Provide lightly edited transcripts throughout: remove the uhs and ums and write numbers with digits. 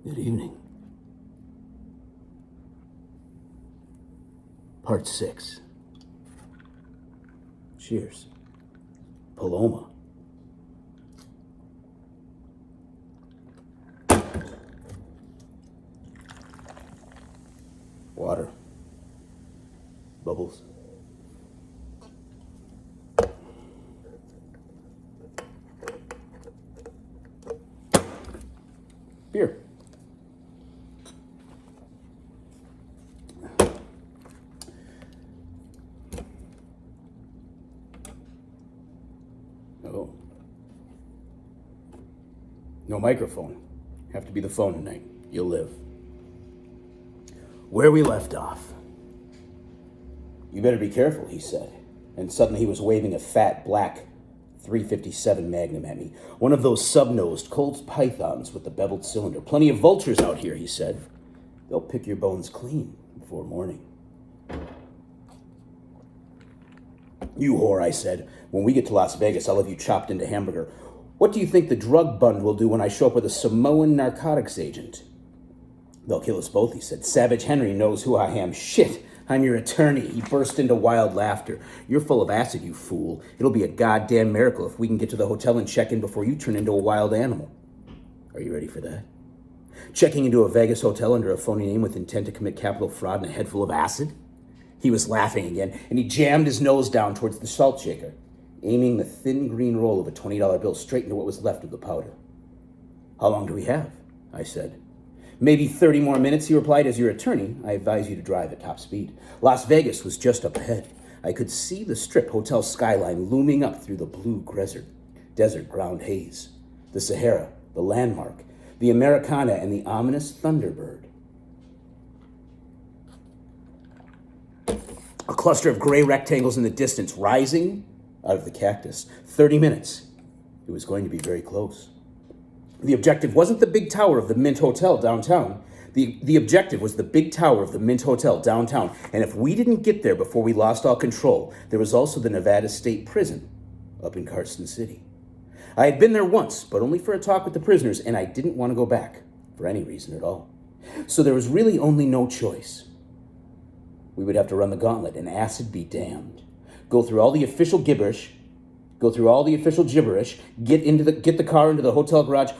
Good evening. Part 6. Cheers. Paloma. Water. Bubbles. Beer. Oh. No microphone. Have to be the phone tonight. You'll live. Where we left off. You better be careful, he said. And suddenly he was waving a fat, black 357 Magnum at me. One of those sub-nosed Colt's pythons with the beveled cylinder. Plenty of vultures out here, he said. They'll pick your bones clean before morning. You whore, I said. When we get to Las Vegas, I'll have you chopped into hamburger. What do you think the drug bund will do when I show up with a Samoan narcotics agent? They'll kill us both, he said. Savage Henry knows who I am. Shit, I'm your attorney. He burst into wild laughter. You're full of acid, you fool. It'll be a goddamn miracle if we can get to the hotel and check in before you turn into a wild animal. Are you ready for that? Checking into a Vegas hotel under a phony name with intent to commit capital fraud and a head full of acid? He was laughing again, and he jammed his nose down towards the salt shaker, aiming the thin green roll of a $20 bill straight into what was left of the powder. How long do we have? I said. Maybe 30 more minutes, he replied. As your attorney, I advise you to drive at top speed. Las Vegas was just up ahead. I could see the Strip hotel skyline looming up through the blue desert ground haze. The Sahara, the landmark, the Americana, and the ominous Thunderbird. A cluster of gray rectangles in the distance, rising out of the cactus. 30 minutes. It was going to be very close. The objective wasn't the big tower of the Mint Hotel downtown. The objective was the big tower of the Mint Hotel downtown. And if we didn't get there before we lost all control, there was also the Nevada State Prison up in Carson City. I had been there once, but only for a talk with the prisoners, and I didn't want to go back for any reason at all. So there was really only no choice. We would have to run the gauntlet, and acid be damned. Go through all the official gibberish, get the car into the hotel garage,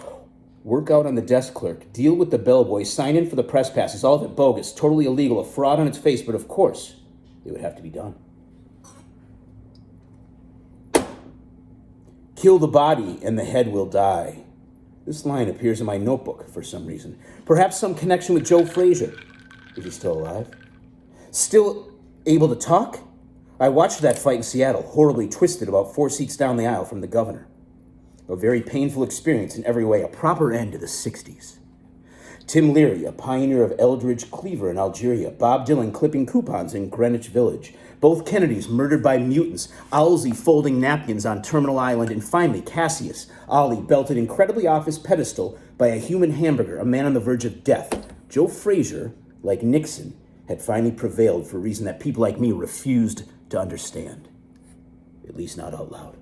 work out on the desk clerk, deal with the bellboy, sign in for the press passes, all of it bogus, totally illegal, a fraud on its face, but of course, it would have to be done. Kill the body and the head will die. This line appears in my notebook for some reason. Perhaps some connection with Joe Frazier. Is he still alive? Still able to talk? I watched that fight in Seattle, horribly twisted about 4 seats down the aisle from the governor. A very painful experience in every way, a proper end to the 60s. Tim Leary, a pioneer of Eldridge Cleaver in Algeria. Bob Dylan clipping coupons in Greenwich Village. Both Kennedys murdered by mutants. Owlsy folding napkins on Terminal Island. And finally, Cassius, Ollie, belted incredibly off his pedestal by a human hamburger, a man on the verge of death. Joe Frazier, like Nixon, had finally prevailed for a reason that people like me refused to understand. At least not out loud.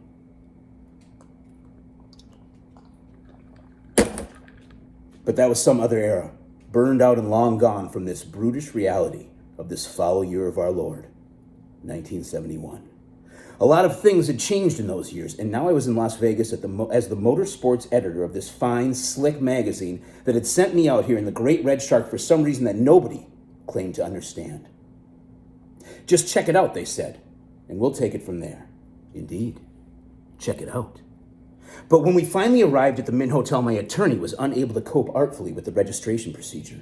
But that was some other era, burned out and long gone from this brutish reality of this foul year of our Lord, 1971. A lot of things had changed in those years, and now I was in Las Vegas as the motorsports editor of this fine, slick magazine that had sent me out here in the Great Red Shark for some reason that nobody claimed to understand. Just check it out, they said, and we'll take it from there. Indeed, check it out. But when we finally arrived at the Mint Hotel, my attorney was unable to cope artfully with the registration procedure.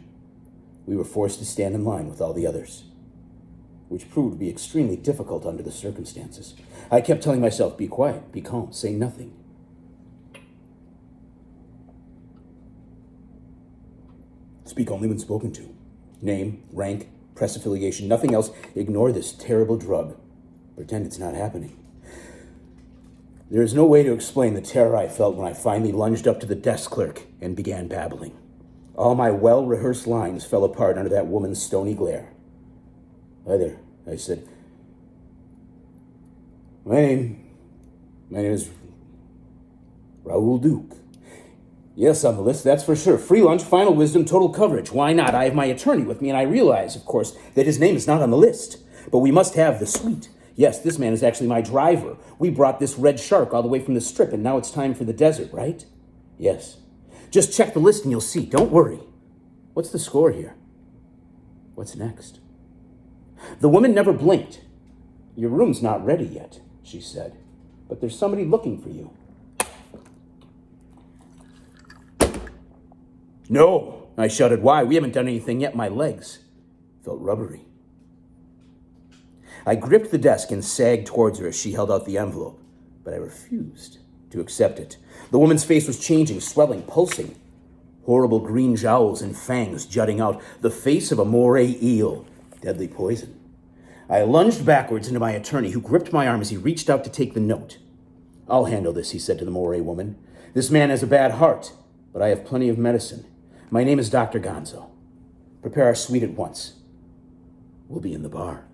We were forced to stand in line with all the others, which proved to be extremely difficult under the circumstances. I kept telling myself, be quiet, be calm, say nothing. Speak only when spoken to. Name, rank, press affiliation, nothing else. Ignore this terrible drug. Pretend it's not happening. There is no way to explain the terror I felt when I finally lunged up to the desk clerk and began babbling. All my well-rehearsed lines fell apart under that woman's stony glare. Hi there, I said. My name is Raoul Duke. Yes, on the list, that's for sure. Free lunch, final wisdom, total coverage. Why not? I have my attorney with me, and I realize, of course, that his name is not on the list. But we must have the suite. Yes, this man is actually my driver. We brought this red shark all the way from the strip, and now it's time for the desert, right? Yes. Just check the list and you'll see. Don't worry. What's the score here? What's next? The woman never blinked. Your room's not ready yet, she said, but there's somebody looking for you. No, I shouted. Why? We haven't done anything yet. My legs felt rubbery. I gripped the desk and sagged towards her as she held out the envelope, but I refused to accept it. The woman's face was changing, swelling, pulsing. Horrible green jowls and fangs jutting out, the face of a moray eel, deadly poison. I lunged backwards into my attorney, who gripped my arm as he reached out to take the note. I'll handle this, he said to the moray woman. This man has a bad heart, but I have plenty of medicine. My name is Dr. Gonzo. Prepare our suite at once. We'll be in the bar.